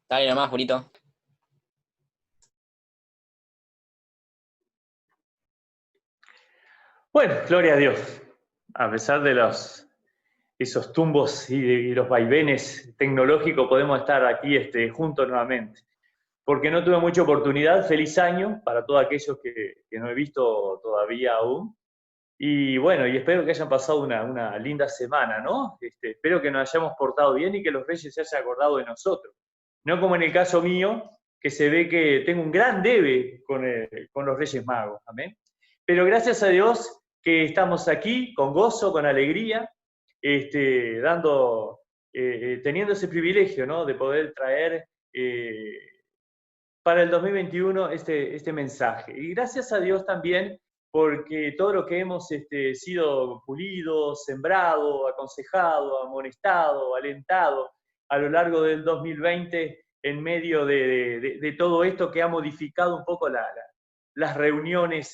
Dale nomás, Julito. Bueno, gloria a Dios. A pesar de esos tumbos y los vaivenes tecnológicos, podemos estar aquí juntos nuevamente. Porque no tuve mucha oportunidad, feliz año para todos aquellos que no he visto todavía aún. Y bueno, y espero que hayan pasado una linda semana, ¿no? Espero que nos hayamos portado bien y que los reyes se hayan acordado de nosotros. No como en el caso mío, que se ve que tengo un gran debe con los Reyes Magos, amén. Pero gracias a Dios que estamos aquí con gozo, con alegría, teniendo ese privilegio, ¿no? De poder traer para el 2021 este mensaje. Y gracias a Dios también porque todo lo que hemos sido pulido, sembrado, aconsejado, amonestado, alentado a lo largo del 2020 en medio de todo esto que ha modificado un poco las reuniones,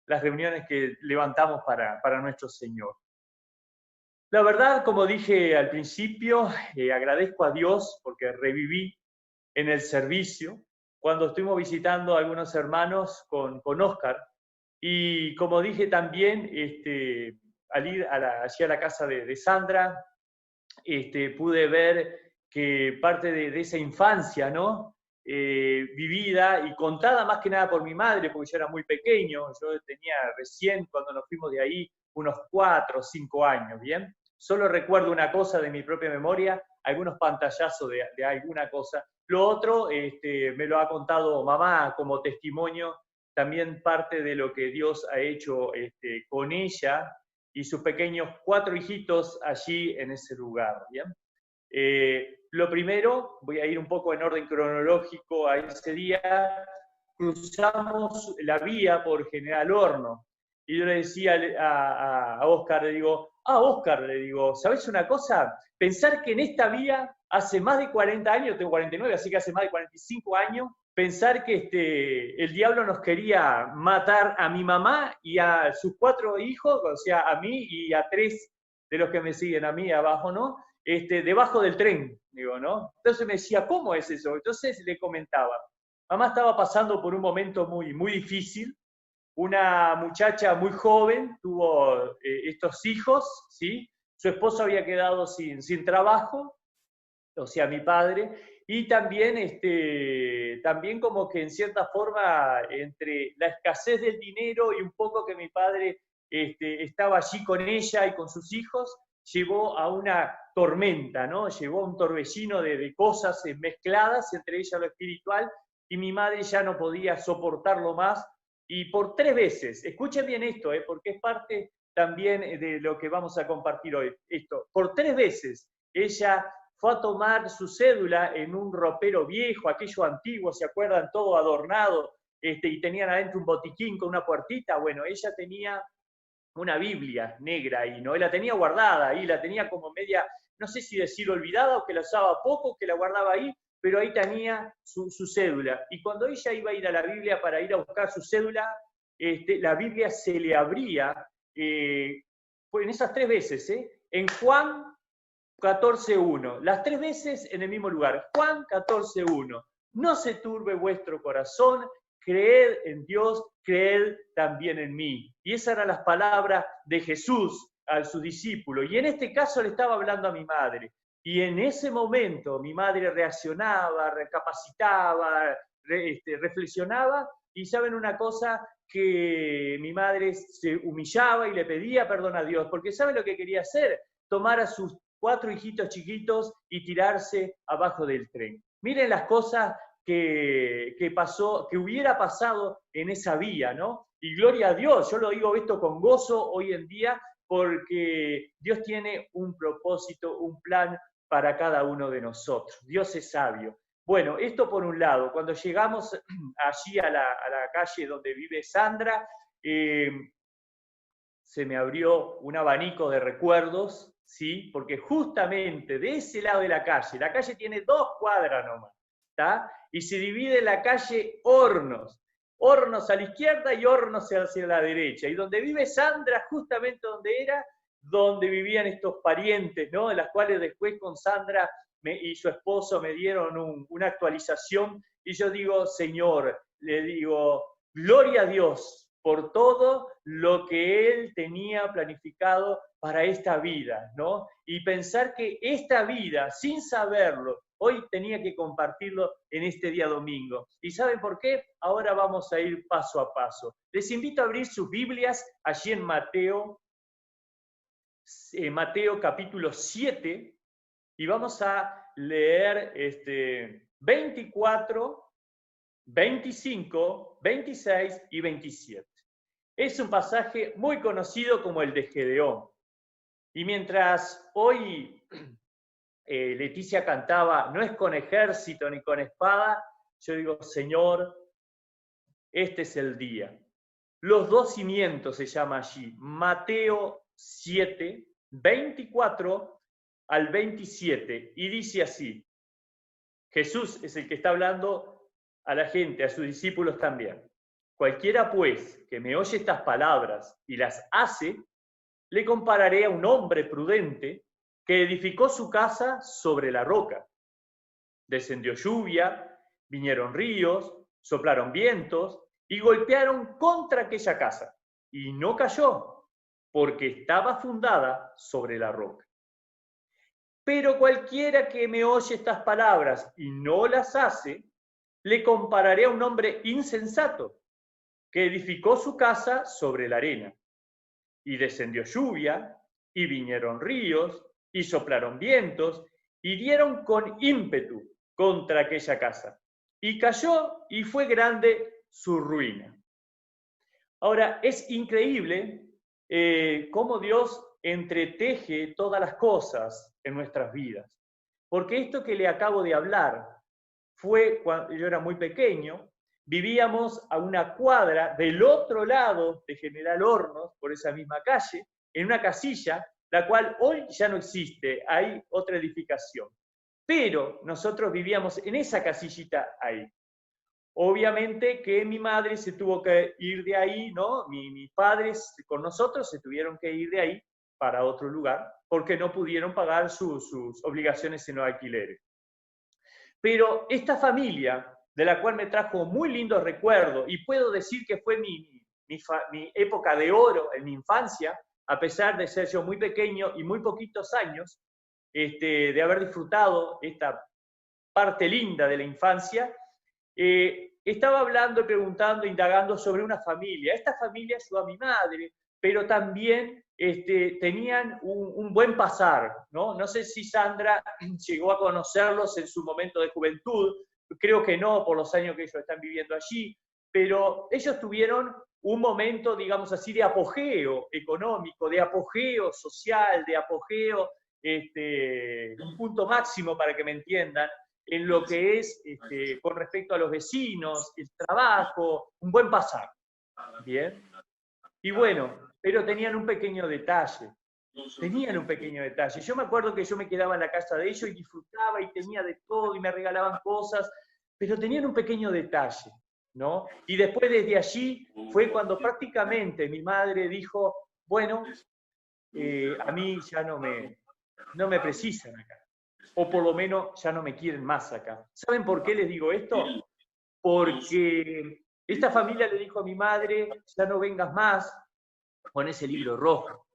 las reuniones que levantamos para nuestro Señor. La verdad, como dije al principio, agradezco a Dios porque reviví en el servicio cuando estuvimos visitando a algunos hermanos con Oscar. Y como dije también, al ir allí a la casa de Sandra, pude ver que parte de esa infancia, ¿no? Vivida y contada más que nada por mi madre, porque yo era muy pequeño, yo tenía recién cuando nos fuimos de ahí unos 4 o 5 años, ¿bien? Solo recuerdo una cosa de mi propia memoria, algunos pantallazos de alguna cosa. Lo otro me lo ha contado mamá como testimonio, también parte de lo que Dios ha hecho con ella y sus pequeños 4 hijitos allí en ese lugar, ¿bien? Lo primero, voy a ir un poco en orden cronológico a ese día, cruzamos la vía por General Horno, y yo le decía a Oscar, le digo, ¿sabes una cosa? Pensar que en esta vía hace más de 40 años, tengo 49, así que hace más de 45 años, pensar que el diablo nos quería matar a mi mamá y a sus 4 hijos, o sea, a mí y a 3 de los que me siguen a mí abajo, ¿no? Debajo del tren, digo, ¿no? Entonces me decía, ¿cómo es eso? Entonces le comentaba, mamá estaba pasando por un momento muy, muy difícil, una muchacha muy joven tuvo estos hijos, ¿sí? Su esposo había quedado sin trabajo, o sea, mi padre, y también, también como que en cierta forma, entre la escasez del dinero y un poco que mi padre estaba allí con ella y con sus hijos, llevó a una tormenta, ¿no? Llevó a un torbellino de cosas mezcladas, entre ellas lo espiritual, y mi madre ya no podía soportarlo más, y por 3 veces, escuchen bien esto, porque es parte también de lo que vamos a compartir hoy, esto, por 3 veces ella fue a tomar su cédula en un ropero viejo, aquello antiguo, ¿se acuerdan? Todo adornado, y tenían adentro un botiquín con una puertita. Bueno, ella tenía una Biblia negra y no, la tenía guardada ahí, la tenía como media, no sé si decir olvidada o que la usaba poco, que la guardaba ahí, pero ahí tenía su cédula. Y cuando ella iba a ir a la Biblia para ir a buscar su cédula, la Biblia se le abría, en esas 3 veces, en Juan 14.1, las 3 veces en el mismo lugar. Juan 14.1, no se turbe vuestro corazón, creed en Dios, creed también en mí. Y esas eran las palabras de Jesús a sus discípulos. Y en este caso le estaba hablando a mi madre. Y en ese momento mi madre reaccionaba, recapacitaba, reflexionaba. Y saben una cosa, que mi madre se humillaba y le pedía perdón a Dios, porque ¿saben lo que quería hacer? Tomar a sus 4 hijitos chiquitos y tirarse abajo del tren. Miren las cosas que pasó, que hubiera pasado en esa vía, ¿no? Y gloria a Dios, yo lo digo esto con gozo hoy en día, porque Dios tiene un propósito, un plan para cada uno de nosotros. Dios es sabio. Bueno, esto por un lado. Cuando llegamos allí a la calle donde vive Sandra, se me abrió un abanico de recuerdos, ¿sí? Porque justamente de ese lado de la calle tiene 2 cuadras nomás, ¿está? Y se divide en la calle Hornos, Hornos a la izquierda y Hornos hacia la derecha. Y donde vive Sandra, justamente donde era, donde vivían estos parientes, ¿no? De las cuales después con Sandra y su esposo me dieron una actualización y yo digo, Señor, le digo, gloria a Dios por todo lo que Él tenía planificado para esta vida, ¿no? Y pensar que esta vida, sin saberlo, hoy tenía que compartirlo en este día domingo. ¿Y saben por qué? Ahora vamos a ir paso a paso. Les invito a abrir sus Biblias allí en Mateo capítulo 7, y vamos a leer 24, 25, 26 y 27. Es un pasaje muy conocido como el de Gedeón. Y mientras hoy Leticia cantaba, no es con ejército ni con espada, yo digo, Señor, este es el día. Los dos cimientos se llama allí, Mateo 7, 24 al 27, y dice así, Jesús es el que está hablando a la gente, a sus discípulos también. Cualquiera pues que me oye estas palabras y las hace, le compararé a un hombre prudente que edificó su casa sobre la roca. Descendió lluvia, vinieron ríos, soplaron vientos y golpearon contra aquella casa, y no cayó, porque estaba fundada sobre la roca. Pero cualquiera que me oye estas palabras y no las hace, le compararé a un hombre insensato que edificó su casa sobre la arena. Y descendió lluvia, y vinieron ríos, y soplaron vientos, y dieron con ímpetu contra aquella casa. Y cayó, y fue grande su ruina. Ahora, es increíble cómo Dios entreteje todas las cosas en nuestras vidas. Porque esto que le acabo de hablar fue cuando yo era muy pequeño, vivíamos a una cuadra del otro lado de General Hornos, por esa misma calle, en una casilla, la cual hoy ya no existe, hay otra edificación. Pero nosotros vivíamos en esa casillita ahí. Obviamente que mi madre se tuvo que ir de ahí, ¿no? Mis padres con nosotros se tuvieron que ir de ahí para otro lugar porque no pudieron pagar sus obligaciones en los alquileres. Pero esta familia, de la cual me trajo muy lindos recuerdos, y puedo decir que fue mi época de oro en mi infancia, a pesar de ser yo muy pequeño y muy poquitos años, de haber disfrutado esta parte linda de la infancia, estaba hablando, preguntando, indagando sobre una familia. Esta familia ayudó a mi madre, pero también tenían un buen pasar, ¿no? No sé si Sandra llegó a conocerlos en su momento de juventud, creo que no, por los años que ellos están viviendo allí, pero ellos tuvieron un momento, digamos así, de apogeo económico, de apogeo social, de apogeo, un punto máximo para que me entiendan, en lo que es con respecto a los vecinos, el trabajo, un buen pasar. Bien. Y bueno, pero tenían un pequeño detalle. Tenían un pequeño detalle. Yo me acuerdo que yo me quedaba en la casa de ellos y disfrutaba y tenía de todo y me regalaban cosas, pero tenían un pequeño detalle, ¿no? Y después desde allí fue cuando prácticamente mi madre dijo, bueno, a mí ya no me precisan acá. O por lo menos ya no me quieren más acá. ¿Saben por qué les digo esto? Porque esta familia le dijo a mi madre, ya no vengas más con ese libro rojo.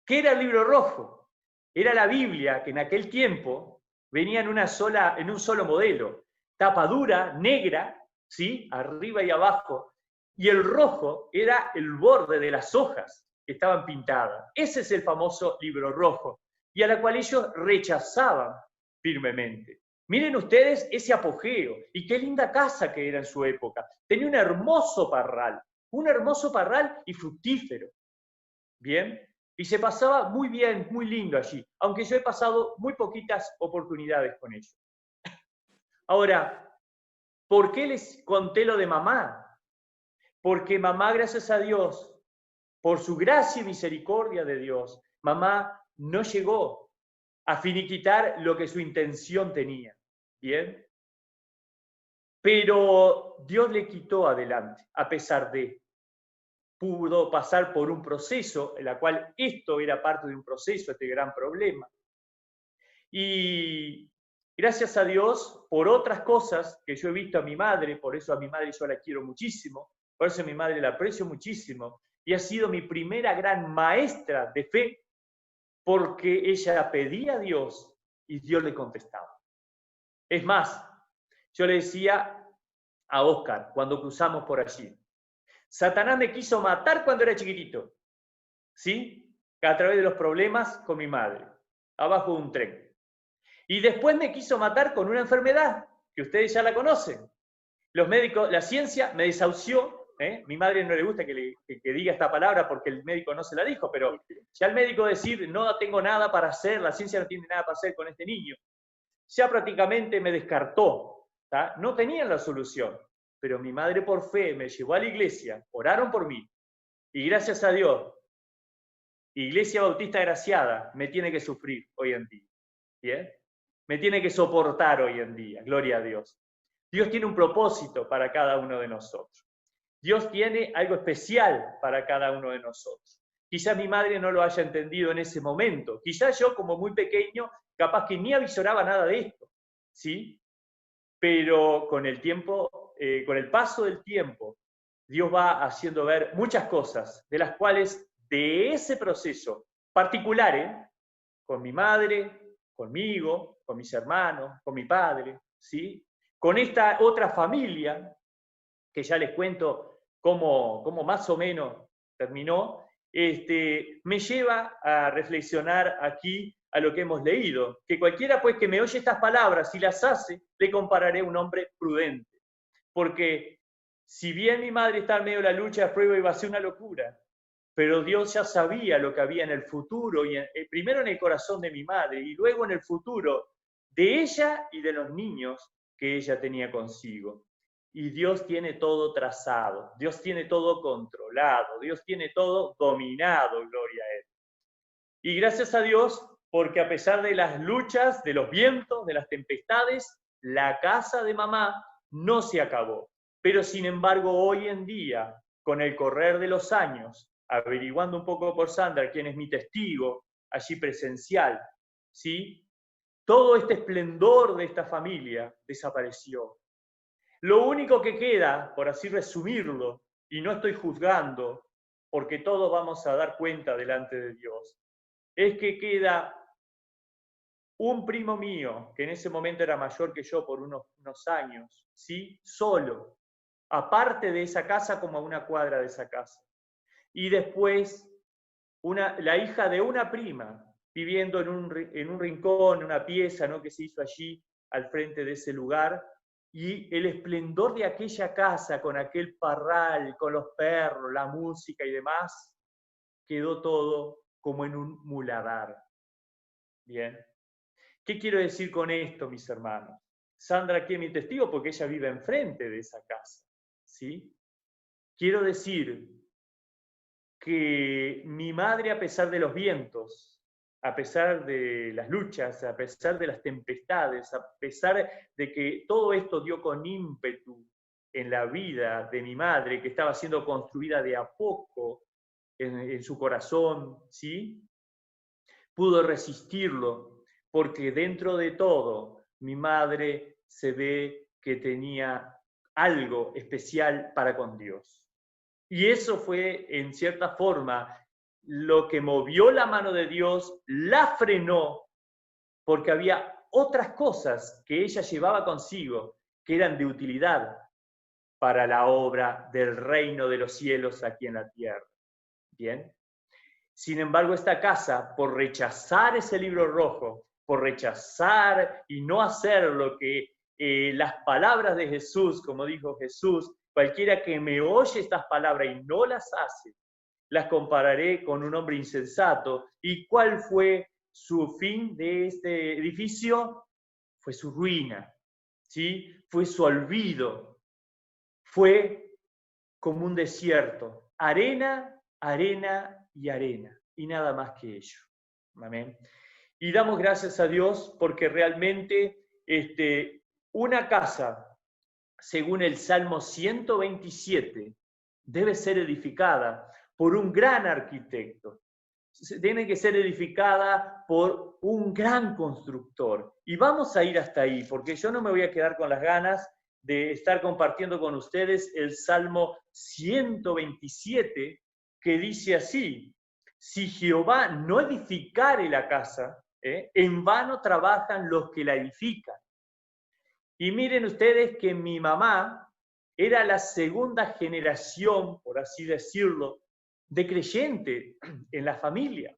¿Qué era el libro rojo? Era la Biblia, que en aquel tiempo venía en un solo modelo, tapa dura, negra, ¿sí? Arriba y abajo, y el rojo era el borde de las hojas que estaban pintadas. Ese es el famoso libro rojo, y a la cual ellos rechazaban firmemente. Miren ustedes ese apogeo, y qué linda casa que era en su época. Tenía un hermoso parral y fructífero. Bien, y se pasaba muy bien, muy lindo allí, aunque yo he pasado muy poquitas oportunidades con ellos. Ahora, ¿por qué les conté lo de mamá? Porque mamá, gracias a Dios, por su gracia y misericordia de Dios, mamá no llegó a finiquitar lo que su intención tenía. ¿Bien? Pero Dios le quitó adelante, a pesar de. Pudo pasar por un proceso, en la cual esto era parte de un proceso, este gran problema. Y Gracias a Dios por otras cosas que yo he visto a mi madre, por eso a mi madre yo la quiero muchísimo, por eso a mi madre la aprecio muchísimo, y ha sido mi primera gran maestra de fe, porque ella pedía a Dios y Dios le contestaba. Es más, yo le decía a Oscar cuando cruzamos por allí, Satanás me quiso matar cuando era chiquitito, ¿sí? A través de los problemas con mi madre, abajo de un tren. Y después me quiso matar con una enfermedad, que ustedes ya la conocen. Los médicos, la ciencia me desahució, ¿eh? Mi madre no le gusta que diga esta palabra porque el médico no se la dijo, pero ya el médico decir, no tengo nada para hacer, la ciencia no tiene nada para hacer con este niño, ya prácticamente me descartó, ¿tá? No tenían la solución, pero mi madre por fe me llevó a la iglesia, oraron por mí, y gracias a Dios, Iglesia Bautista Graciada me tiene que sufrir hoy en día, ¿bien? Me tiene que soportar hoy en día, gloria a Dios. Dios tiene un propósito para cada uno de nosotros. Dios tiene algo especial para cada uno de nosotros. Quizás mi madre no lo haya entendido en ese momento. Quizás yo, como muy pequeño, capaz que ni avisoraba nada de esto, ¿sí? Pero con el tiempo, con el paso del tiempo, Dios va haciendo ver muchas cosas, de las cuales de ese proceso particular, con mi madre, conmigo, con mis hermanos, con mi padre, ¿sí? Con esta otra familia, que ya les cuento cómo más o menos terminó, me lleva a reflexionar aquí a lo que hemos leído, que cualquiera pues que me oye estas palabras y las hace, le compararé a un hombre prudente. Porque si bien mi madre está en medio de la lucha, de prueba, iba a ser una locura, pero Dios ya sabía lo que había en el futuro, y primero en el corazón de mi madre, y luego en el futuro de ella y de los niños que ella tenía consigo. Y Dios tiene todo trazado, Dios tiene todo controlado, Dios tiene todo dominado, gloria a Él. Y gracias a Dios, porque a pesar de las luchas, de los vientos, de las tempestades, la casa de mamá no se acabó. Pero sin embargo, hoy en día, con el correr de los años, averiguando un poco por Sandra, quien es mi testigo allí presencial, ¿sí? Todo este esplendor de esta familia desapareció. Lo único que queda, por así resumirlo, y no estoy juzgando, porque todos vamos a dar cuenta delante de Dios, es que queda un primo mío, que en ese momento era mayor que yo por unos años, ¿sí? Solo, aparte de esa casa, como a una cuadra de esa casa. Y después, la hija de una prima, viviendo en un rincón, en una pieza, ¿no?, que se hizo allí al frente de ese lugar, y el esplendor de aquella casa, con aquel parral, con los perros, la música y demás, quedó todo como en un muladar. Bien. ¿Qué quiero decir con esto, mis hermanos? Sandra aquí es mi testigo porque ella vive enfrente de esa casa, ¿sí? Quiero decir que mi madre, a pesar de los vientos, a pesar de las luchas, a pesar de las tempestades, a pesar de que todo esto dio con ímpetu en la vida de mi madre, que estaba siendo construida de a poco en su corazón, ¿sí? Pudo resistirlo, porque dentro de todo mi madre se ve que tenía algo especial para con Dios. Y eso fue, en cierta forma, lo que movió la mano de Dios, la frenó, porque había otras cosas que ella llevaba consigo que eran de utilidad para la obra del reino de los cielos aquí en la tierra. ¿Bien? Sin embargo, esta casa, por rechazar ese libro rojo, por rechazar y no hacer lo que las palabras de Jesús, como dijo Jesús, cualquiera que me oye estas palabras y no las hace, las compararé con un hombre insensato. ¿Y cuál fue su fin de este edificio? Fue su ruina, ¿sí? Fue su olvido, fue como un desierto, arena, arena y arena, y nada más que ello. Amén. Y damos gracias a Dios porque realmente una casa, según el Salmo 127, debe ser edificada por un gran arquitecto. tiene que ser edificada por un gran constructor. Y vamos a ir hasta ahí, porque yo no me voy a quedar con las ganas de estar compartiendo con ustedes el Salmo 127, que dice así: si Jehová no edificare la casa, en vano trabajan los que la edifican. Y miren ustedes que mi mamá era la segunda generación, por así decirlo, de creyente en la familia,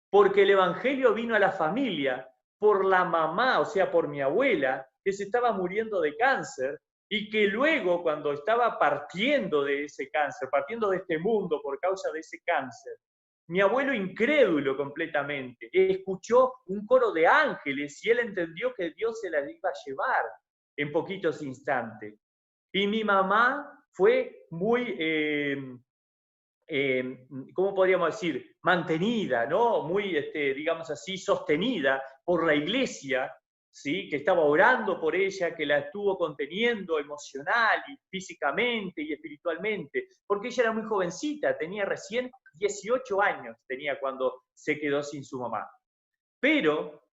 porque el Evangelio vino a la familia por la mamá, o sea, por mi abuela, que se estaba muriendo de cáncer y que luego, cuando estaba partiendo de ese cáncer, partiendo de este mundo por causa de ese cáncer, mi abuelo, incrédulo completamente, escuchó un coro de ángeles y él entendió que Dios se la iba a llevar en poquitos instantes. Y mi mamá fue muy, ¿cómo podríamos decir? Mantenida, ¿no? Muy, digamos así, sostenida por la iglesia, ¿sí? Que estaba orando por ella, que la estuvo conteniendo emocional y físicamente y espiritualmente, porque ella era muy jovencita, tenía recién 18 años, tenía cuando se quedó sin su mamá. Pero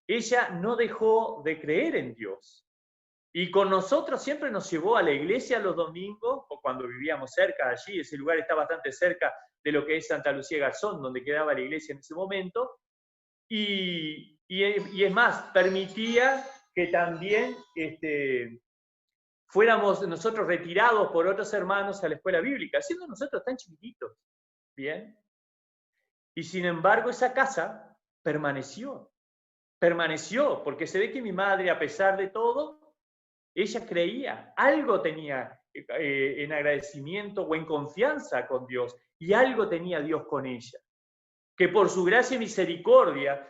ella no dejó de creer en Dios. Y con nosotros siempre nos llevó a la iglesia los domingos, o cuando vivíamos cerca de allí, ese lugar está bastante cerca de lo que es Santa Lucía Garzón, donde quedaba la iglesia en ese momento, y es más, permitía que también fuéramos nosotros retirados por otros hermanos a la escuela bíblica, siendo nosotros tan chiquititos, ¿bien? Y sin embargo esa casa permaneció, porque se ve que mi madre, a pesar de todo, ella creía, algo tenía en agradecimiento o en confianza con Dios, y algo tenía Dios con ella, que por su gracia y misericordia,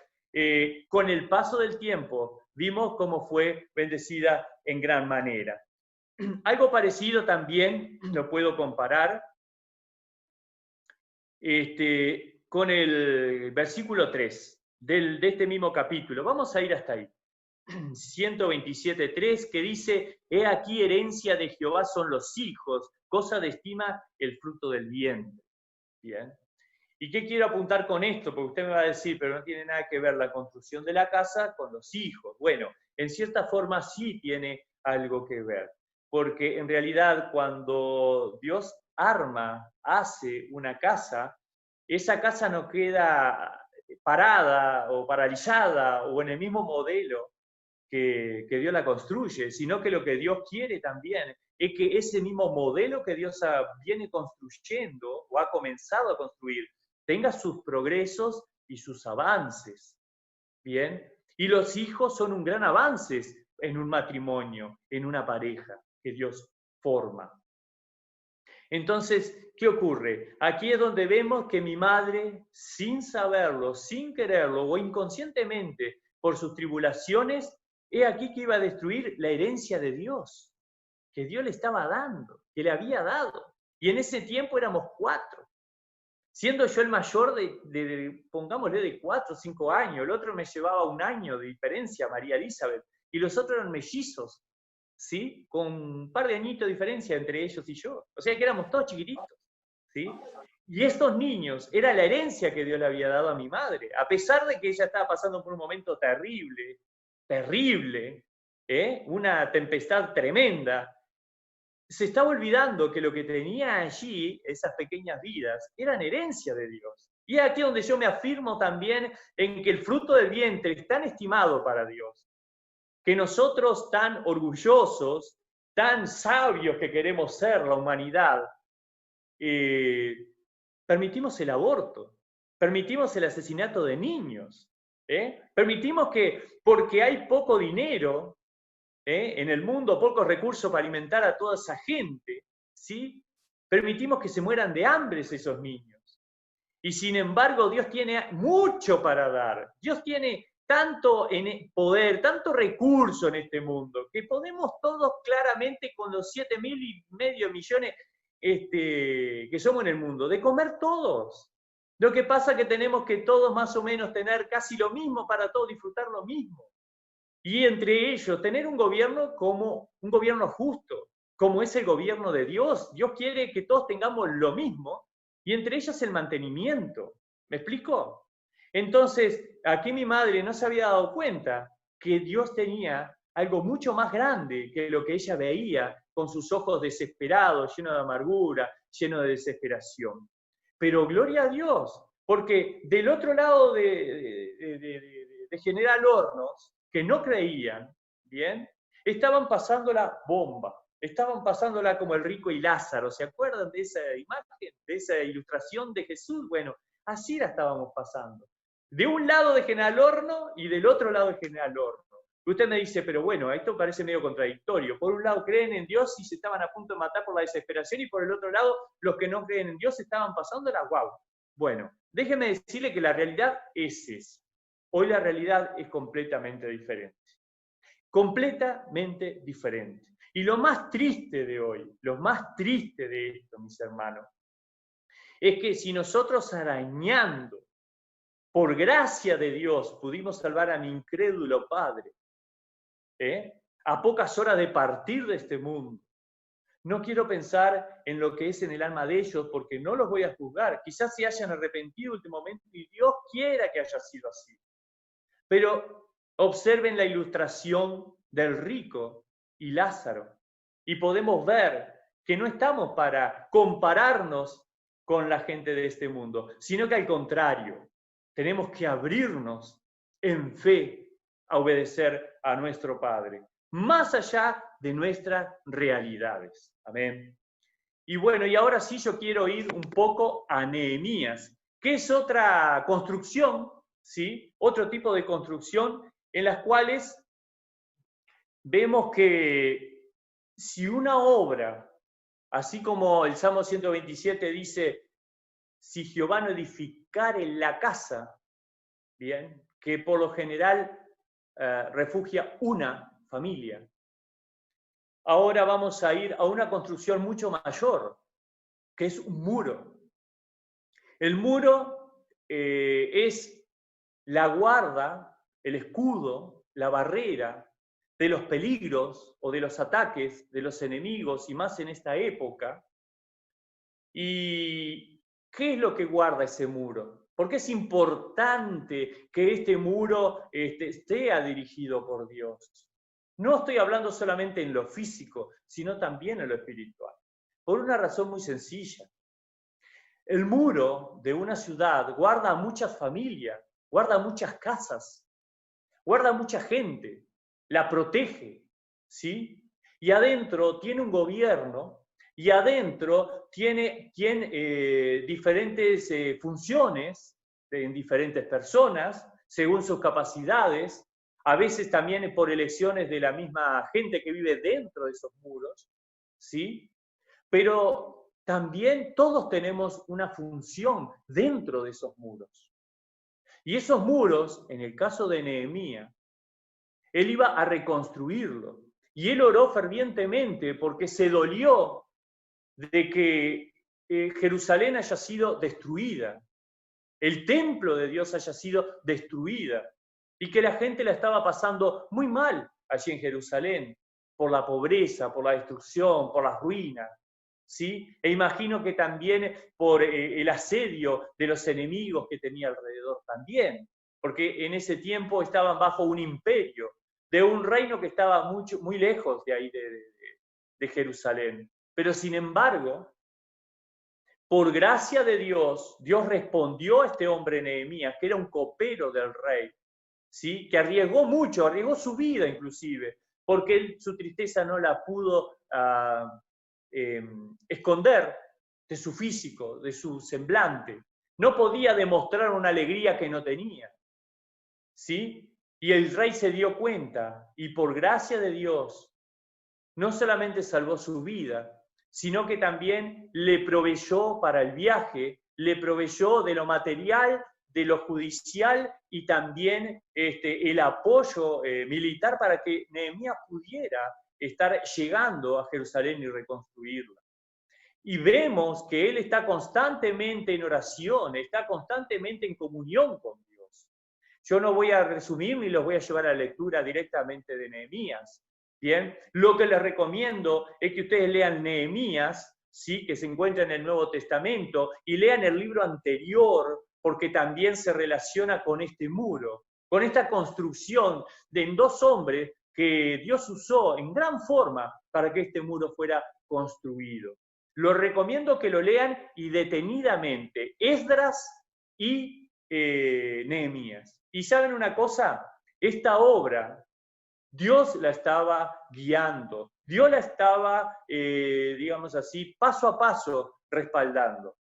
con el paso del tiempo, vimos cómo fue bendecida en gran manera. Algo parecido también lo puedo comparar con el versículo 3 de este mismo capítulo. Vamos a ir hasta ahí. 127.3, que dice: he aquí herencia de Jehová son los hijos, cosa de estima el fruto del vientre. Bien. ¿Y qué quiero apuntar con esto? Porque usted me va a decir, pero no tiene nada que ver la construcción de la casa con los hijos. Bueno, en cierta forma sí tiene algo que ver, porque en realidad cuando Dios hace una casa, esa casa no queda parada o paralizada o en el mismo modelo que Dios la construye, sino que lo que Dios quiere también es que ese mismo modelo que Dios viene construyendo o ha comenzado a construir tenga sus progresos y sus avances. ¿Bien? Y los hijos son un gran avance en un matrimonio, en una pareja que Dios forma. Entonces, ¿qué ocurre? Aquí es donde vemos que mi madre, sin saberlo, sin quererlo o inconscientemente por sus tribulaciones, he aquí que iba a destruir la herencia de Dios, que Dios le estaba dando, que le había dado. Y en ese tiempo éramos 4. Siendo yo el mayor pongámosle, de 4 o 5 años, el otro me llevaba 1 año de diferencia, María Elizabeth, y los otros eran mellizos, ¿sí? Con un par de añitos de diferencia entre ellos y yo. O sea que éramos todos chiquititos, ¿sí? Y estos niños, era la herencia que Dios le había dado a mi madre, a pesar de que ella estaba pasando por un momento terrible, una tempestad tremenda. Se estaba olvidando que lo que tenía allí, esas pequeñas vidas, eran herencia de Dios. Y es aquí donde yo me afirmo también en que el fruto del vientre es tan estimado para Dios, que nosotros tan orgullosos, tan sabios que queremos ser la humanidad, permitimos el aborto, permitimos el asesinato de niños, permitimos que, porque hay poco dinero, en el mundo, pocos recursos para alimentar a toda esa gente, ¿sí? Permitimos que se mueran de hambre esos niños. Y sin embargo, Dios tiene mucho para dar. Dios tiene tanto poder, tanto recurso en este mundo, que podemos todos claramente con los 7.500.000 millones que somos en el mundo, de comer todos. Lo que pasa es que tenemos que todos más o menos tener casi lo mismo para todos disfrutar lo mismo. Y entre ellos, tener un gobierno como un gobierno justo, como es el gobierno de Dios. Dios quiere que todos tengamos lo mismo, y entre ellos el mantenimiento. ¿Me explico? Entonces, aquí mi madre no se había dado cuenta que Dios tenía algo mucho más grande que lo que ella veía con sus ojos desesperados, llenos de amargura, llenos de desesperación. Pero gloria a Dios, porque del otro lado de General Hornos, que no creían, ¿bien? Estaban pasando la bomba, estaban pasándola como el rico y Lázaro. ¿Se acuerdan de esa imagen, de esa ilustración de Jesús? Bueno, así la estábamos pasando. De un lado de General Horno y del otro lado de General Horno. Usted me dice, pero bueno, esto parece medio contradictorio. Por un lado creen en Dios y se estaban a punto de matar por la desesperación, y por el otro lado los que no creen en Dios estaban pasándola. ¡Wow! Bueno, déjeme decirle que la realidad es esa. Hoy la realidad es completamente diferente. Completamente diferente. Y lo más triste de hoy, lo más triste de esto, mis hermanos, es que si nosotros arañando, por gracia de Dios, pudimos salvar a mi incrédulo padre, a pocas horas de partir de este mundo, no quiero pensar en lo que es en el alma de ellos, porque no los voy a juzgar. Quizás se hayan arrepentido últimamente y Dios quiera que haya sido así. Pero observen la ilustración del rico y Lázaro, y podemos ver que no estamos para compararnos con la gente de este mundo, sino que al contrario, tenemos que abrirnos en fe a obedecer a nuestro Padre, más allá de nuestras realidades. Amén. Y bueno, y ahora sí yo quiero ir un poco a Nehemías, que es otra construcción, ¿sí? Otro tipo de construcción en las cuales vemos que si una obra, así como el Salmo 127 dice, si Jehová no edificare la casa, bien, que por lo general refugia una familia. Ahora vamos a ir a una construcción mucho mayor, que es un muro. El muro es la guarda, el escudo, la barrera de los peligros o de los ataques de los enemigos, y más en esta época. ¿Y qué es lo que guarda ese muro? Porque es importante que este muro esté dirigido por Dios. No estoy hablando solamente en lo físico, sino también en lo espiritual. Por una razón muy sencilla. El muro de una ciudad guarda a muchas familias, guarda muchas casas, guarda mucha gente, la protege, ¿sí? Y adentro tiene un gobierno, y adentro tiene diferentes funciones en diferentes personas, según sus capacidades, a veces también por elecciones de la misma gente que vive dentro de esos muros, ¿sí? Pero también todos tenemos una función dentro de esos muros. Y esos muros, en el caso de Nehemías, él iba a reconstruirlo. Y él oró fervientemente porque se dolió de que Jerusalén haya sido destruida, el templo de Dios haya sido destruida, y que la gente la estaba pasando muy mal allí en Jerusalén, por la pobreza, por la destrucción, por las ruinas. ¿Sí? E imagino que también por el asedio de los enemigos que tenía alrededor también, porque en ese tiempo estaban bajo un imperio, de un reino que estaba muy lejos de ahí, de Jerusalén. Pero sin embargo, por gracia de Dios, Dios respondió a este hombre Nehemías, que era un copero del rey, ¿sí? Que arriesgó mucho, arriesgó su vida inclusive, porque él su tristeza no la pudo esconder de su físico, de su semblante. No podía demostrar una alegría que no tenía. ¿Sí? Y el rey se dio cuenta, y por gracia de Dios, no solamente salvó su vida, sino que también le proveyó para el viaje, le proveyó de lo material, de lo judicial, y también el apoyo militar para que Nehemías pudiera estar llegando a Jerusalén y reconstruirla. Y vemos que él está constantemente en oración, está constantemente en comunión con Dios. Yo no voy a resumir ni los voy a llevar a la lectura directamente de Nehemías. Bien, lo que les recomiendo es que ustedes lean Nehemías, ¿sí? Que se encuentra en el Nuevo Testamento, y lean el libro anterior porque también se relaciona con este muro, con esta construcción de dos hombres que Dios usó en gran forma para que este muro fuera construido. Lo recomiendo que lo lean y detenidamente, Esdras y Nehemías. Y ¿saben una cosa? Esta obra Dios la estaba guiando, Dios la estaba, digamos así, paso a paso respaldando.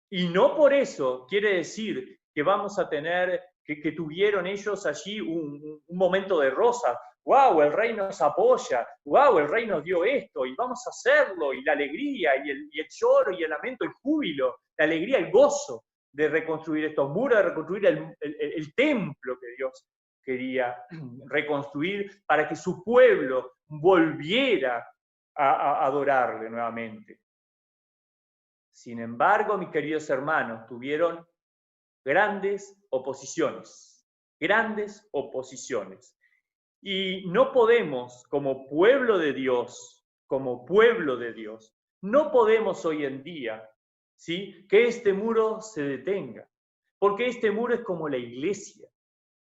Y no por eso quiere decir que vamos a tener, que tuvieron ellos allí un momento de rosa. ¡Wow! El rey nos apoya. ¡Wow! El rey nos dio esto y vamos a hacerlo. Y la alegría y el lloro y el lamento, el júbilo, la alegría, el gozo de reconstruir estos muros, de reconstruir el templo que Dios quería reconstruir para que su pueblo volviera a adorarle nuevamente. Sin embargo, mis queridos hermanos, tuvieron grandes oposiciones, grandes oposiciones. Y no podemos, como pueblo de Dios, no podemos hoy en día, ¿sí?, que este muro se detenga, porque este muro es como la iglesia,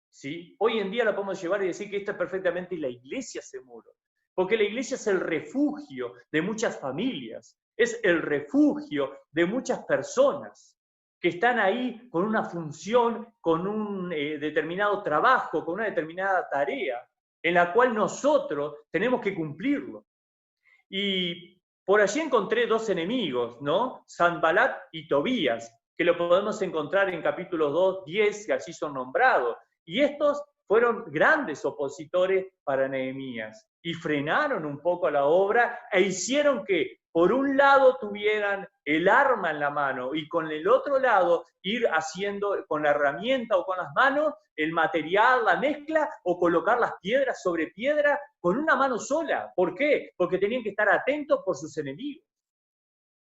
¿sí? Hoy en día la podemos llevar y decir que esta es perfectamente la iglesia, ese muro, porque la iglesia es el refugio de muchas familias, es el refugio de muchas personas que están ahí con una función, con un determinado trabajo, con una determinada tarea, en la cual nosotros tenemos que cumplirlo. Y por allí encontré dos enemigos, ¿no? Sanbalat y Tobías, que lo podemos encontrar en capítulos 2, 10, que allí son nombrados. Y estos fueron grandes opositores para Nehemías y frenaron un poco la obra e hicieron que, por un lado, tuvieran el arma en la mano y con el otro lado ir haciendo con la herramienta o con las manos el material, la mezcla o colocar las piedras sobre piedra con una mano sola. ¿Por qué? Porque tenían que estar atentos por sus enemigos.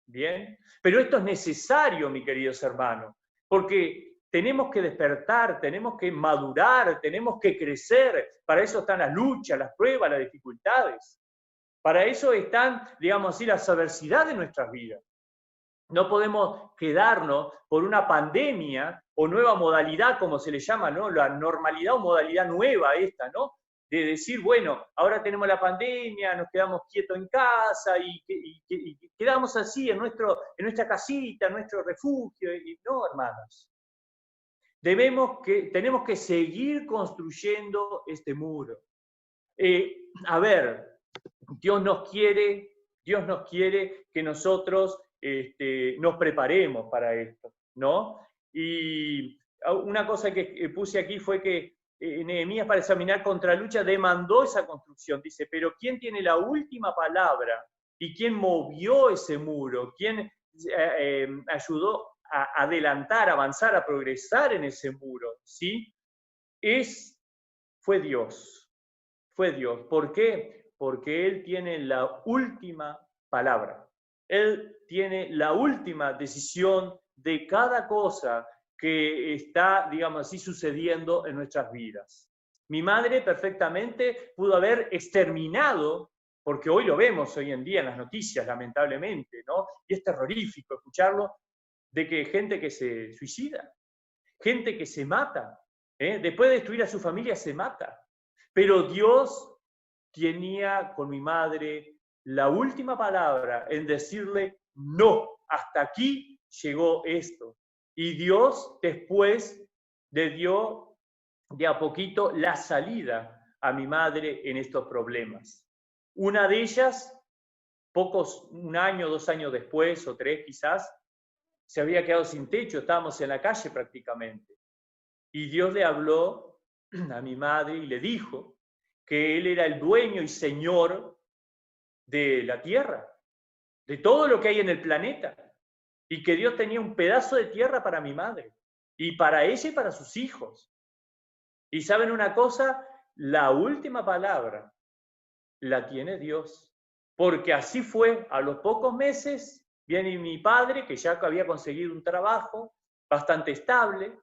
Bien, pero esto es necesario, mis queridos hermanos, porque tenemos que despertar, tenemos que madurar, tenemos que crecer. Para eso están las luchas, las pruebas, las dificultades. Para eso están, digamos así, las adversidades de nuestras vidas. No podemos quedarnos por una pandemia o nueva modalidad, como se le llama, ¿no? La normalidad o modalidad nueva esta, ¿no? De decir, bueno, ahora tenemos la pandemia, nos quedamos quietos en casa y quedamos así en nuestra casita, en nuestro refugio. Y no, hermanos. Tenemos que seguir construyendo este muro. A ver, Dios nos quiere que nosotros nos preparemos para esto, ¿no? Y una cosa que puse aquí fue que Nehemías, para examinar contralucha, demandó esa construcción. Dice, pero ¿quién tiene la última palabra? ¿Y quién movió ese muro? ¿Quién ayudó a adelantar, a avanzar, a progresar en ese muro? ¿Sí? Fue Dios. Fue Dios. ¿Por qué? Porque Él tiene la última palabra. Él tiene la última decisión de cada cosa que está, digamos así, sucediendo en nuestras vidas. Mi madre perfectamente pudo haber exterminado, porque hoy lo vemos hoy en día en las noticias, lamentablemente, ¿no? Y es terrorífico escucharlo, de que gente que se suicida, gente que se mata, después de destruir a su familia se mata. Pero Dios tenía con mi madre la última palabra en decirle, no, hasta aquí llegó esto. Y Dios después le dio de a poquito la salida a mi madre en estos problemas. Una de ellas, un año, 2 años después, o 3 quizás, se había quedado sin techo, estábamos en la calle prácticamente. Y Dios le habló a mi madre y le dijo que Él era el dueño y señor de la tierra, de todo lo que hay en el planeta, y que Dios tenía un pedazo de tierra para mi madre, y para ella y para sus hijos. Y ¿saben una cosa? La última palabra la tiene Dios, porque así fue. A los pocos meses viene mi padre, que ya había conseguido un trabajo bastante estable,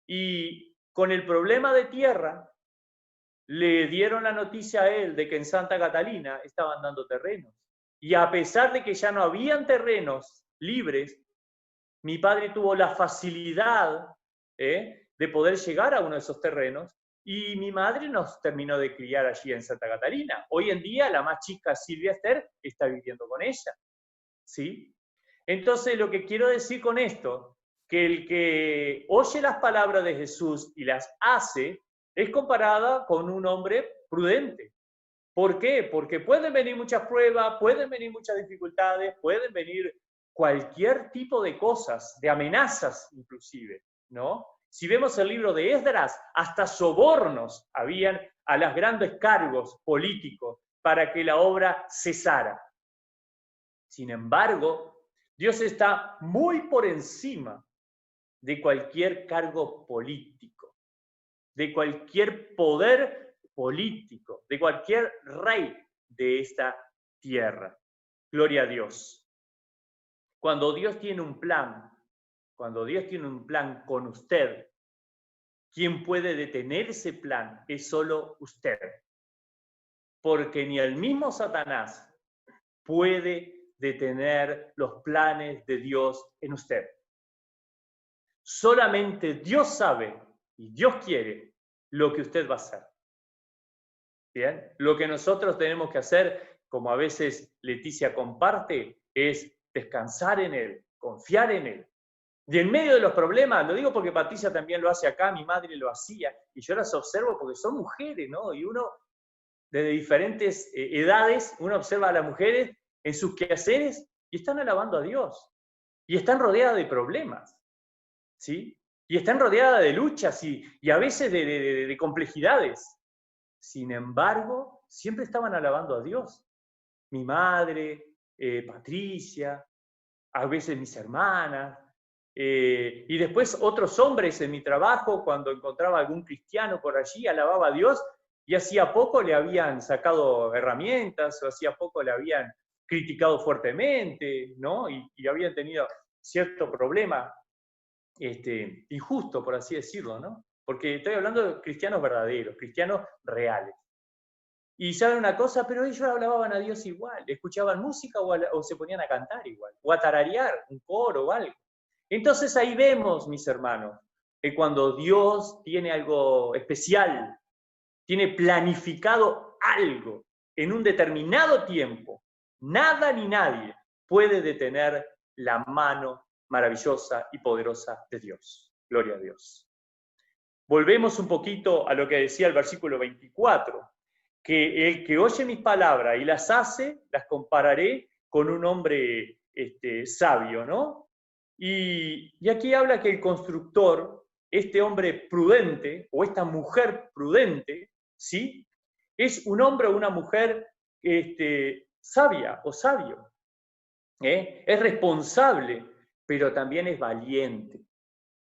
y con el problema de tierra, le dieron la noticia a él de que en Santa Catalina estaban dando terrenos. Y a pesar de que ya no habían terrenos libres, mi padre tuvo la facilidad de poder llegar a uno de esos terrenos. Y mi madre nos terminó de criar allí en Santa Catarina. Hoy en día la más chica, Silvia Esther, está viviendo con ella. ¿Sí? Entonces lo que quiero decir con esto, que el que oye las palabras de Jesús y las hace, es comparada con un hombre prudente. ¿Por qué? Porque pueden venir muchas pruebas, pueden venir muchas dificultades, pueden venir cualquier tipo de cosas, de amenazas inclusive, ¿no? Si vemos el libro de Esdras, hasta sobornos habían a los grandes cargos políticos para que la obra cesara. Sin embargo, Dios está muy por encima de cualquier cargo político, de cualquier poder político, de cualquier rey de esta tierra. Gloria a Dios. Cuando Dios tiene un plan con usted, quien puede detener ese plan es solo usted. Porque ni el mismo Satanás puede detener los planes de Dios en usted. Solamente Dios sabe y Dios quiere lo que usted va a hacer. Bien, lo que nosotros tenemos que hacer, como a veces Leticia comparte, es descansar en Él, confiar en Él. Y en medio de los problemas, lo digo porque Patricia también lo hace acá, mi madre lo hacía, y yo las observo porque son mujeres, ¿no? Y uno, desde diferentes edades, uno observa a las mujeres en sus quehaceres y están alabando a Dios. Y están rodeadas de problemas, ¿sí? Y están rodeadas de luchas y a veces de complejidades. Sin embargo, siempre estaban alabando a Dios. Mi madre, Patricia, a veces mis hermanas, y después otros hombres en mi trabajo, cuando encontraba algún cristiano por allí, alababa a Dios, y hacía poco le habían sacado herramientas, o hacía poco le habían criticado fuertemente, ¿no? Y habían tenido cierto problema injusto, por así decirlo, ¿no? Porque estoy hablando de cristianos verdaderos, cristianos reales. Y saben una cosa, pero ellos alababan a Dios igual, escuchaban música o se ponían a cantar igual, o a tararear un coro o algo. Entonces ahí vemos, mis hermanos, que cuando Dios tiene algo especial, tiene planificado algo en un determinado tiempo, nada ni nadie puede detener la mano maravillosa y poderosa de Dios. Gloria a Dios. Volvemos un poquito a lo que decía el versículo 24, que el que oye mis palabras y las hace, las compararé con un hombre sabio, ¿no? Y aquí habla que el constructor, este hombre prudente, o esta mujer prudente, ¿sí? Es un hombre o una mujer sabia o sabio. Es responsable, pero también es valiente.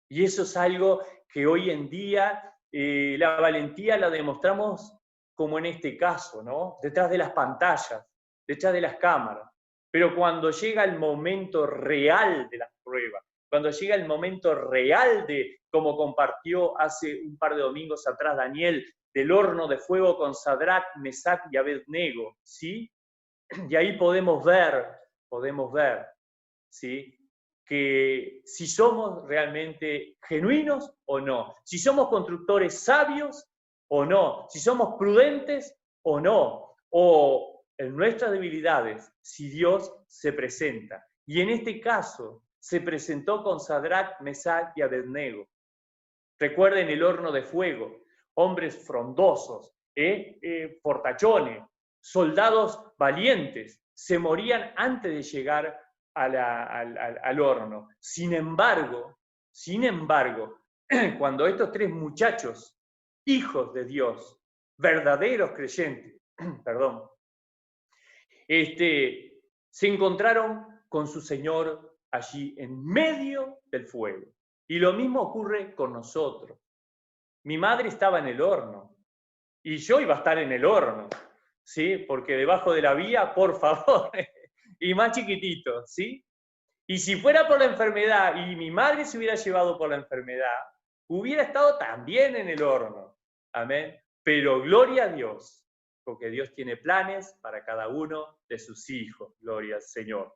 Y eso es algo que hoy en día la valentía la demostramos como en este caso, ¿no? Detrás de las pantallas, detrás de las cámaras. Pero cuando llega el momento real de las pruebas, cuando llega el momento real de, como compartió hace un par de domingos atrás Daniel, del horno de fuego con Sadrach, Mesach y Abednego, ¿sí? Y ahí podemos ver, ¿sí? Que si somos realmente genuinos o no, si somos constructores sabios o no, si somos prudentes o no, o en nuestras debilidades, si Dios se presenta. Y en este caso se presentó con Sadrach, Mesach y Abednego. Recuerden el horno de fuego, hombres frondosos, fortachones, soldados valientes, se morían antes de llegar al horno. Sin embargo, cuando estos tres muchachos, hijos de Dios, verdaderos creyentes, perdón, se encontraron con su Señor allí en medio del fuego. Y lo mismo ocurre con nosotros. Mi madre estaba en el horno y yo iba a estar en el horno, ¿sí? Porque debajo de la vía, por favor, y más chiquitito, ¿sí? Y si fuera por la enfermedad y mi madre se hubiera llevado por la enfermedad, hubiera estado también en el horno. Amén. Pero gloria a Dios, porque Dios tiene planes para cada uno de sus hijos. Gloria al Señor.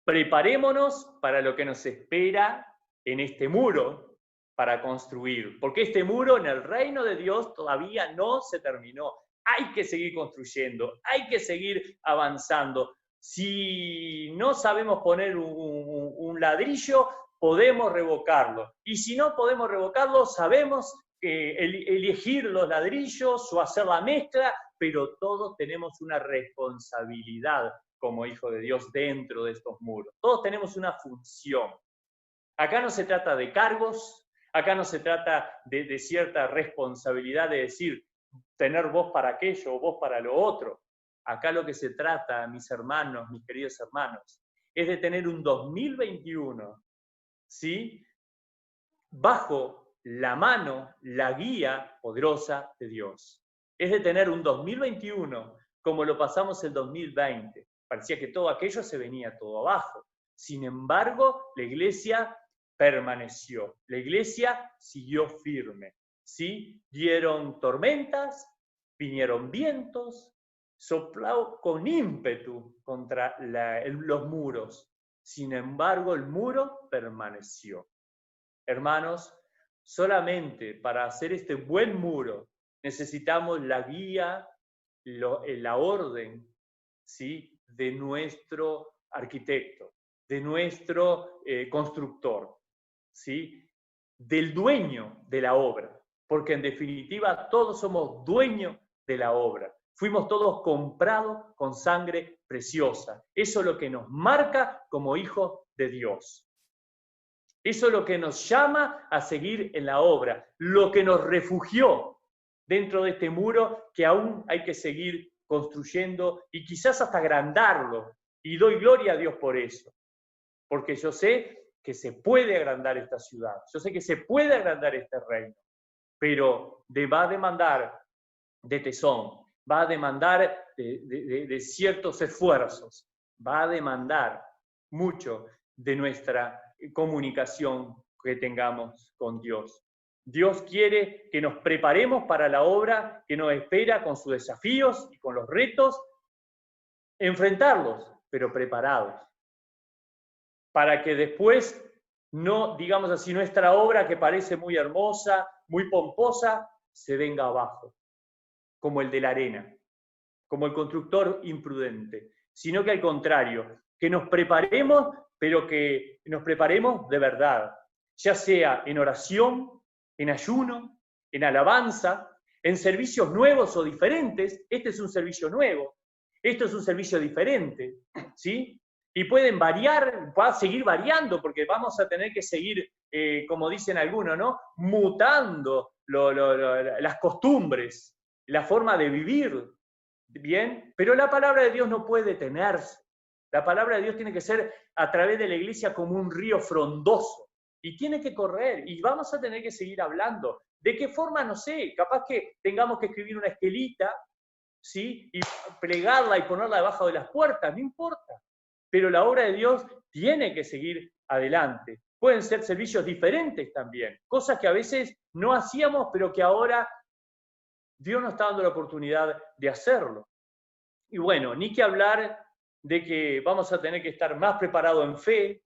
Preparémonos para lo que nos espera en este muro para construir, porque este muro en el reino de Dios todavía no se terminó. Hay que seguir construyendo, hay que seguir avanzando. Si no sabemos poner un ladrillo, podemos revocarlo. Y si no podemos revocarlo, sabemos elegir los ladrillos o hacer la mezcla, pero todos tenemos una responsabilidad como hijo de Dios dentro de estos muros. Todos tenemos una función. Acá no se trata de cargos, acá no se trata de cierta responsabilidad de decir, tener voz para aquello o voz para lo otro. Acá lo que se trata, mis hermanos, mis queridos hermanos, es de tener un 2021, ¿sí?, bajo la mano, la guía poderosa de Dios. Es de tener un 2021 como lo pasamos el 2020. Parecía que todo aquello se venía todo abajo. Sin embargo, la iglesia permaneció. La iglesia siguió firme. ¿Sí? Dieron tormentas, vinieron vientos, sopló con ímpetu contra los muros. Sin embargo, el muro permaneció. Hermanos, solamente para hacer este buen muro necesitamos la guía, la orden, ¿sí?, de nuestro arquitecto, de nuestro constructor, ¿sí?, del dueño de la obra, porque en definitiva todos somos dueños de la obra. Fuimos todos comprados con sangre preciosa. Eso es lo que nos marca como hijos de Dios. Eso es lo que nos llama a seguir en la obra, lo que nos refugió dentro de este muro que aún hay que seguir construyendo y quizás hasta agrandarlo. Y doy gloria a Dios por eso, porque yo sé que se puede agrandar esta ciudad, yo sé que se puede agrandar este reino, pero va a demandar de tesón, va a demandar de ciertos esfuerzos, va a demandar mucho de nuestra comunicación que tengamos con Dios. Dios quiere que nos preparemos para la obra que nos espera con sus desafíos y con los retos, enfrentarlos, pero preparados, para que después no, digamos así, nuestra obra que parece muy hermosa, muy pomposa, se venga abajo, como el de la arena, como el constructor imprudente, sino que al contrario, que nos preparemos, pero que nos preparemos de verdad, ya sea en oración, en ayuno, en alabanza, en servicios nuevos o diferentes. Este es un servicio nuevo, esto es un servicio diferente, ¿sí? Y pueden variar, va a seguir variando, porque vamos a tener que seguir, como dicen algunos, ¿no?, mutando las costumbres, la forma de vivir, ¿bien? Pero la palabra de Dios no puede detenerse. La palabra de Dios tiene que ser a través de la iglesia como un río frondoso. Y tiene que correr. Y vamos a tener que seguir hablando. ¿De qué forma? No sé. Capaz que tengamos que escribir una esquelita, ¿sí?, y plegarla y ponerla debajo de las puertas. No importa. Pero la obra de Dios tiene que seguir adelante. Pueden ser servicios diferentes también. Cosas que a veces no hacíamos, pero que ahora Dios nos está dando la oportunidad de hacerlo. Y bueno, ni que hablar de que vamos a tener que estar más preparados en fe,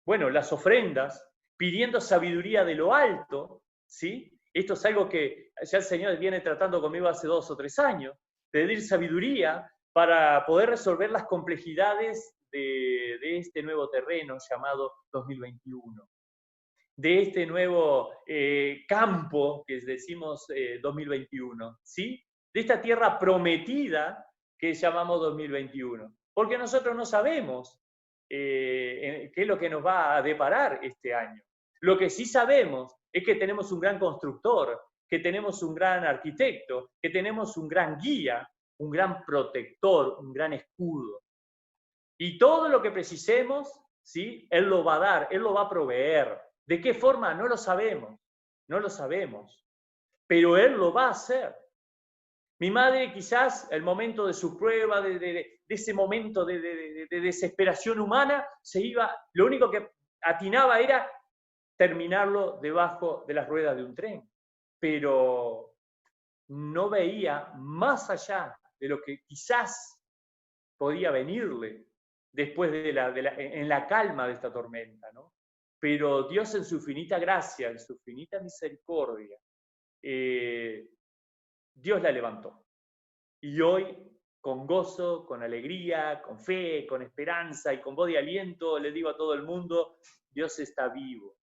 bueno, las ofrendas, pidiendo sabiduría de lo alto, ¿sí? Esto es algo que ya el Señor viene tratando conmigo hace 2 o 3 años, pedir sabiduría para poder resolver las complejidades de este nuevo terreno llamado 2021. De este nuevo campo que decimos 2021, ¿sí? De esta tierra prometida que llamamos 2021. Porque nosotros no sabemos qué es lo que nos va a deparar este año. Lo que sí sabemos es que tenemos un gran constructor, que tenemos un gran arquitecto, que tenemos un gran guía, un gran protector, un gran escudo. Y todo lo que precisemos, ¿sí?, Él lo va a dar, Él lo va a proveer. ¿De qué forma? No lo sabemos, no lo sabemos, pero Él lo va a hacer. Mi madre quizás, el momento de su prueba, de ese momento de desesperación humana, se iba, lo único que atinaba era terminarlo debajo de las ruedas de un tren, pero no veía más allá de lo que quizás podía venirle después en la calma de esta tormenta, ¿no? pero Dios en su infinita gracia, en su infinita misericordia, Dios la levantó. Y hoy, con gozo, con alegría, con fe, con esperanza y con voz de aliento, le digo a todo el mundo, Dios está vivo.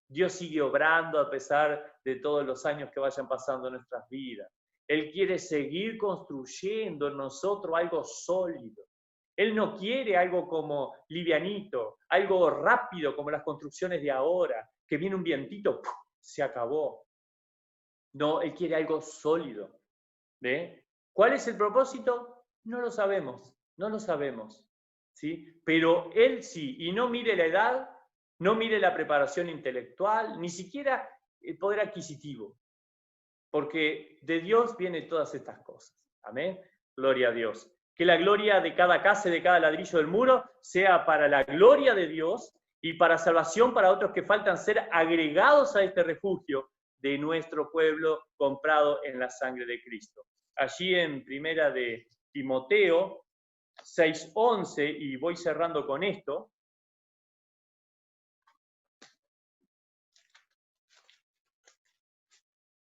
Dios sigue obrando a pesar de todos los años que vayan pasando en nuestras vidas. Él quiere seguir construyendo en nosotros algo sólido. Él no quiere algo como livianito, algo rápido como las construcciones de ahora, que viene un vientito, ¡puf!, se acabó. No, Él quiere algo sólido. ¿Ve? ¿Cuál es el propósito? No lo sabemos, no lo sabemos. ¿Sí? Pero Él sí, y no mire la edad, no mire la preparación intelectual, ni siquiera el poder adquisitivo, porque de Dios vienen todas estas cosas. Amén. Gloria a Dios. Que la gloria de cada casa y de cada ladrillo del muro sea para la gloria de Dios y para salvación para otros que faltan ser agregados a este refugio de nuestro pueblo comprado en la sangre de Cristo. Allí en Primera de Timoteo 6:11, y voy cerrando con esto,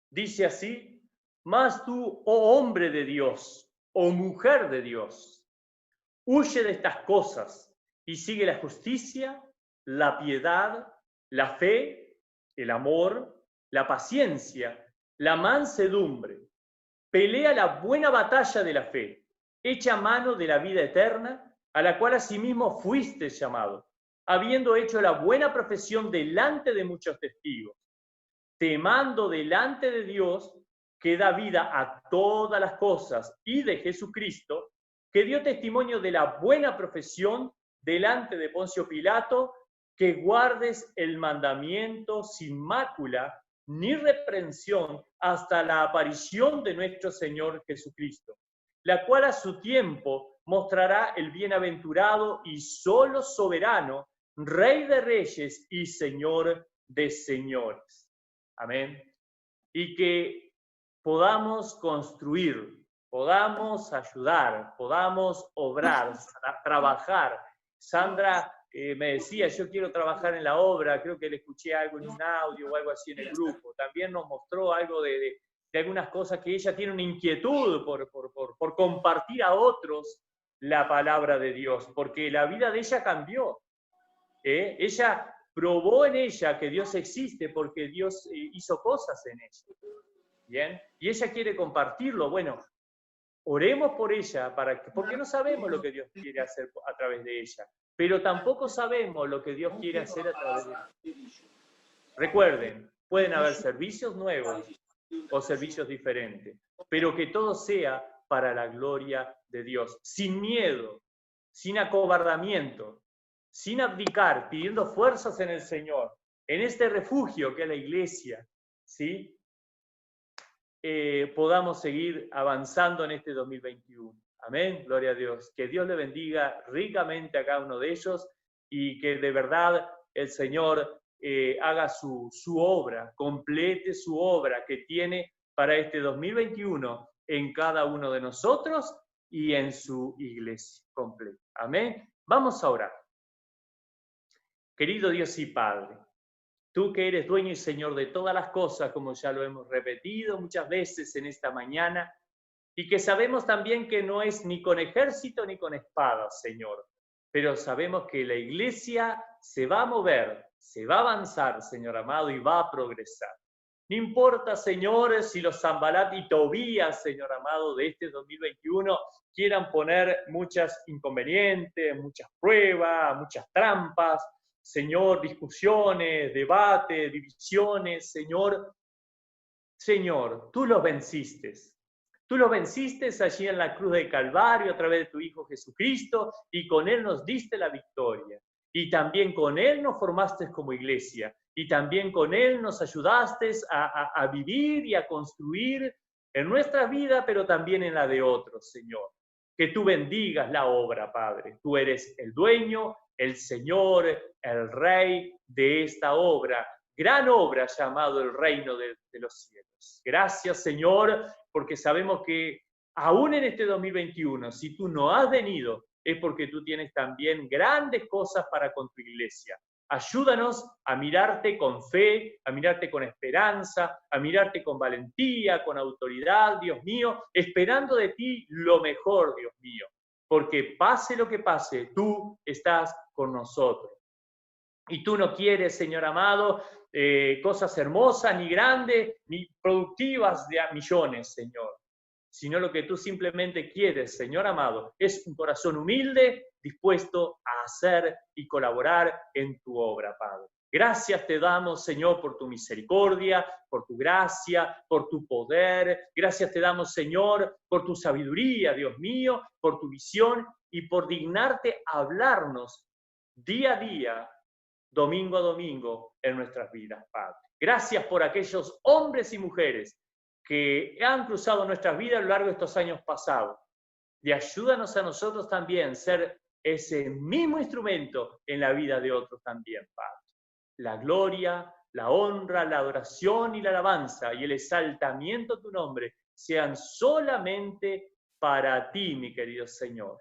dice así: mas tú, oh hombre de Dios, oh mujer de Dios, huye de estas cosas y sigue la justicia, la piedad, la fe, el amor, la paciencia, la mansedumbre. Pelea la buena batalla de la fe, echa mano de la vida eterna, a la cual asimismo fuiste llamado, habiendo hecho la buena profesión delante de muchos testigos. Te mando delante de Dios, que da vida a todas las cosas, y de Jesucristo, que dio testimonio de la buena profesión delante de Poncio Pilato, que guardes el mandamiento sin mácula ni reprensión hasta la aparición de nuestro Señor Jesucristo, la cual a su tiempo mostrará el bienaventurado y solo soberano, Rey de reyes y Señor de señores. Amén. Y que podamos construir, podamos ayudar, podamos obrar, trabajar. Sandra me decía, yo quiero trabajar en la obra, creo que le escuché algo en un audio o algo así en el grupo. También nos mostró algo de algunas cosas que ella tiene una inquietud por compartir a otros la palabra de Dios, porque la vida de ella cambió. Ella probó en ella que Dios existe porque Dios hizo cosas en ella. ¿Bien? Y ella quiere compartirlo. Bueno, oremos por ella, porque no sabemos lo que Dios quiere hacer a través de ella, pero tampoco sabemos lo que Dios quiere hacer a través de ella. Recuerden, pueden haber servicios nuevos o servicios diferentes, pero que todo sea para la gloria de Dios, sin miedo, sin acobardamiento, sin abdicar, pidiendo fuerzas en el Señor, en este refugio que es la iglesia, ¿sí? Podamos seguir avanzando en este 2021. Amén, gloria a Dios. Que Dios le bendiga ricamente a cada uno de ellos y que de verdad el Señor haga su obra, complete su obra que tiene para este 2021 en cada uno de nosotros y en su iglesia completa. Amén. Vamos a orar. Querido Dios y Padre, tú que eres dueño y Señor de todas las cosas, como ya lo hemos repetido muchas veces en esta mañana, y que sabemos también que no es ni con ejército ni con espadas, Señor, pero sabemos que la iglesia se va a mover, se va a avanzar, Señor amado, y va a progresar. No importa, Señor, si los Sanbalat y Tobías, Señor amado, de este 2021 quieran poner muchas inconvenientes, muchas pruebas, muchas trampas, Señor, discusiones, debates, divisiones, Señor. Señor, tú los venciste. Tú los venciste allí en la cruz del Calvario a través de tu Hijo Jesucristo y con Él nos diste la victoria. Y también con Él nos formaste como iglesia. Y también con Él nos ayudaste a vivir y a construir en nuestra vida, pero también en la de otros, Señor. Que tú bendigas la obra, Padre. Tú eres el dueño, el Señor, el Rey de esta obra, gran obra llamado el reino de los cielos. Gracias, Señor, porque sabemos que aún en este 2021, si tú no has venido, es porque tú tienes también grandes cosas para con tu iglesia. Ayúdanos a mirarte con fe, a mirarte con esperanza, a mirarte con valentía, con autoridad, Dios mío, esperando de ti lo mejor, Dios mío. Porque pase lo que pase, tú estás con nosotros. Y tú no quieres, Señor amado, cosas hermosas, ni grandes, ni productivas de a millones, Señor. Sino lo que tú simplemente quieres, Señor amado, es un corazón humilde, dispuesto a hacer y colaborar en tu obra, Padre. Gracias te damos, Señor, por tu misericordia, por tu gracia, por tu poder. Gracias te damos, Señor, por tu sabiduría, Dios mío, por tu visión y por dignarte hablarnos día a día, domingo a domingo, en nuestras vidas, Padre. Gracias por aquellos hombres y mujeres que han cruzado nuestras vidas a lo largo de estos años pasados. Y ayúdanos a nosotros también a ser ese mismo instrumento en la vida de otros también, Padre. La gloria, la honra, la adoración y la alabanza y el exaltamiento de tu nombre sean solamente para ti, mi querido Señor.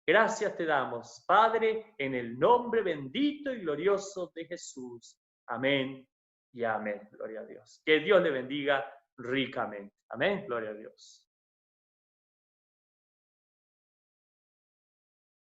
Gracias te damos, Padre, en el nombre bendito y glorioso de Jesús. Amén y amén. Gloria a Dios. Que Dios le bendiga ricamente. Amén. Gloria a Dios.